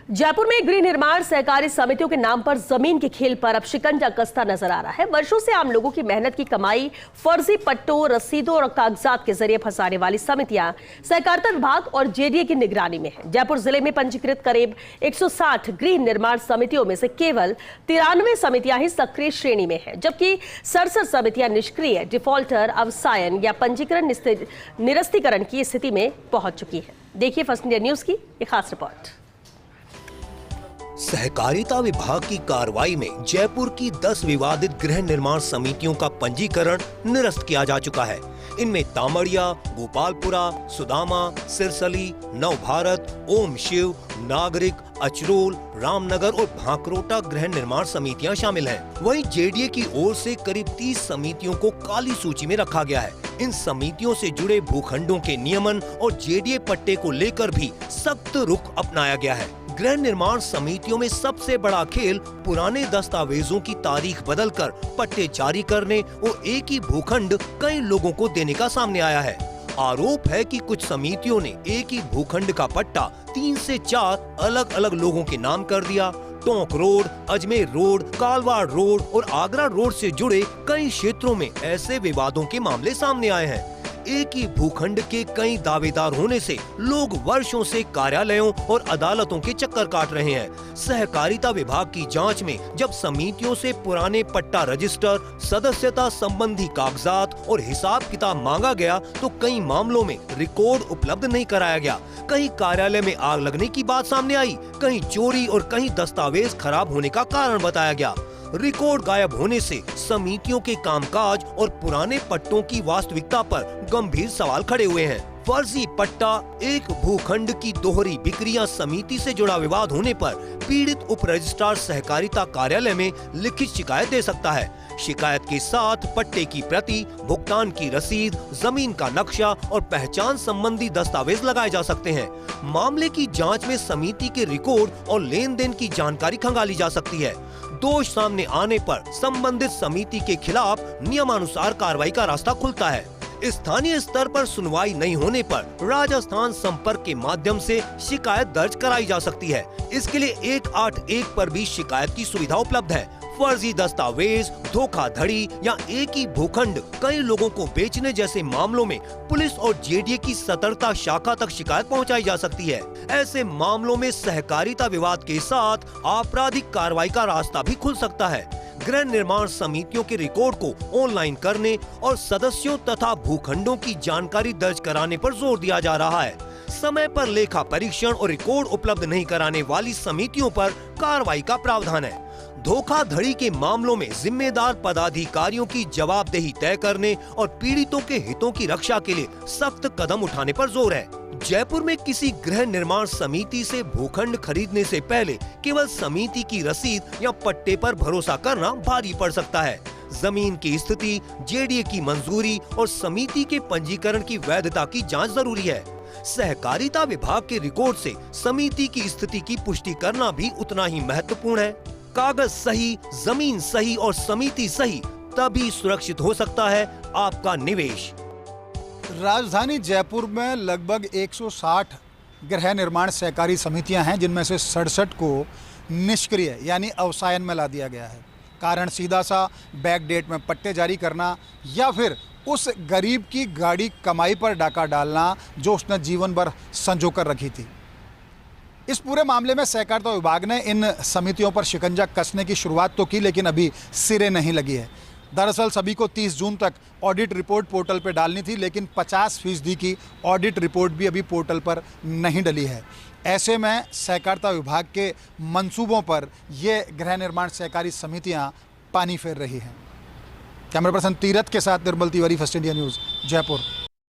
जयपुर में गृह निर्माण सहकारी समितियों के नाम पर जमीन के खेल पर अब शिकंजा कसता नजर आ रहा है। वर्षों से आम लोगों की मेहनत की कमाई फर्जी पट्टों, रसीदों और कागजात के जरिए फंसाने वाली समितियां सहकारिता विभाग और जेडीए की निगरानी में है। जयपुर जिले में पंजीकृत करीब 160 गृह निर्माण समितियों में से केवल 93 समितियां ही सक्रिय श्रेणी में है, जबकि 67 समितियां निष्क्रिय, डिफॉल्टर, अवसायन या पंजीकरण निरस्तीकरण की स्थिति में पहुंच चुकी है। देखिए फर्स्ट इंडिया न्यूज की ये खास रिपोर्ट। सहकारिता विभाग की कार्रवाई में जयपुर की 10 विवादित गृह निर्माण समितियों का पंजीकरण निरस्त किया जा चुका है। इनमें तामड़िया, गोपालपुरा, सुदामा, सिरसली, नवभारत, ओम शिव, नागरिक, अचरोल, रामनगर और भांकरोटा गृह निर्माण समितियां शामिल हैं। वहीं जेडीए की ओर से करीब 30 समितियों को काली सूची में रखा गया है। इन समितियों से जुड़े भूखंडों के नियमन और जेडीए पट्टे को लेकर भी सख्त रुख अपनाया गया है। गृह निर्माण समितियों में सबसे बड़ा खेल पुराने दस्तावेजों की तारीख बदलकर पट्टे जारी करने और एक ही भूखंड कई लोगों को देने का सामने आया है। आरोप है कि कुछ समितियों ने एक ही भूखंड का पट्टा 3 से 4 अलग अलग लोगों के नाम कर दिया। Tonk road, Ajmer road, Kalwar road और आगरा रोड से जुड़े कई क्षेत्रों में ऐसे विवादों के मामले सामने आए हैं। एक ही भूखंड के कई दावेदार होने से लोग वर्षों से कार्यालयों और अदालतों के चक्कर काट रहे हैं। सहकारिता विभाग की जांच में जब समितियों से पुराने पट्टा रजिस्टर, सदस्यता संबंधी कागजात और हिसाब किताब मांगा गया तो कई मामलों में रिकॉर्ड उपलब्ध नहीं कराया गया। कहीं कार्यालय में आग लगने की बात सामने आई, कहीं चोरी और कहीं दस्तावेज खराब होने का कारण बताया गया। रिकॉर्ड गायब होने से समितियों के कामकाज और पुराने पट्टों की वास्तविकता पर गंभीर सवाल खड़े हुए हैं। फर्जी पट्टा, एक भूखंड की दोहरी बिक्रियां समिति से जुड़ा विवाद होने पर पीड़ित उप रजिस्ट्रार सहकारिता कार्यालय में लिखित शिकायत दे सकता है। शिकायत के साथ पट्टे की प्रति, भुगतान की रसीद, जमीन का नक्शा और पहचान संबंधी दस्तावेज लगाए जा सकते हैं। मामले की जांच में समिति के रिकॉर्ड और लेन देन की जानकारी खंगाली जा सकती है। दोष सामने आने पर संबंधित समिति के खिलाफ नियमानुसार कार्रवाई का रास्ता खुलता है। स्थानीय स्तर पर सुनवाई नहीं होने पर राजस्थान संपर्क के माध्यम से शिकायत दर्ज कराई जा सकती है। इसके लिए 181 पर भी शिकायत की सुविधा उपलब्ध है। फर्जी दस्तावेज, धोखाधड़ी या एक ही भूखंड कई लोगों को बेचने जैसे मामलों में पुलिस और जेडीए की सतर्कता शाखा तक शिकायत पहुंचाई जा सकती है। ऐसे मामलों में सहकारिता विवाद के साथ आपराधिक कार्रवाई का रास्ता भी खुल सकता है। गृह निर्माण समितियों के रिकॉर्ड को ऑनलाइन करने और सदस्यों तथा भूखंडों की जानकारी दर्ज कराने पर जोर दिया जा रहा है। समय पर लेखा परीक्षण और रिकॉर्ड उपलब्ध नहीं कराने वाली समितियों पर कार्रवाई का प्रावधान है। धोखाधड़ी के मामलों में जिम्मेदार पदाधिकारियों की जवाबदेही तय करने और पीड़ितों के हितों की रक्षा के लिए सख्त कदम उठाने पर जोर है। जयपुर में किसी गृह निर्माण समिति से भूखंड खरीदने से पहले केवल समिति की रसीद या पट्टे पर भरोसा करना भारी पड़ सकता है। जमीन की स्थिति, जेडीए की मंजूरी और समिति के पंजीकरण की वैधता की जांच जरूरी है। सहकारिता विभाग के रिकॉर्ड से समिति की स्थिति की पुष्टि करना भी उतना ही महत्वपूर्ण है। कागज सही, जमीन सही और समिति सही, तभी सुरक्षित हो सकता है आपका निवेश। राजधानी जयपुर में लगभग 160 गृह निर्माण सहकारी समितियां हैं, जिनमें से 67 को निष्क्रिय यानी अवसायन में ला दिया गया है। कारण सीधा सा बैक डेट में पट्टे जारी करना या फिर उस गरीब की गाड़ी कमाई पर डाका डालना जो उसने जीवन भर संजो कर रखी थी। इस पूरे मामले में सहकारिता विभाग ने इन समितियों पर शिकंजा कसने की शुरुआत तो की, लेकिन अभी सिरे नहीं लगी है। दरअसल सभी को 30 जून तक ऑडिट रिपोर्ट पोर्टल पर डालनी थी, लेकिन 50% की ऑडिट रिपोर्ट भी अभी पोर्टल पर नहीं डली है। ऐसे में सहकारिता विभाग के मंसूबों पर ये गृह निर्माण सहकारी समितियां पानी फेर रही हैं। कैमरा पर्सन तीरथ के साथ Nirmal Tiwari, first India news, Jaipur.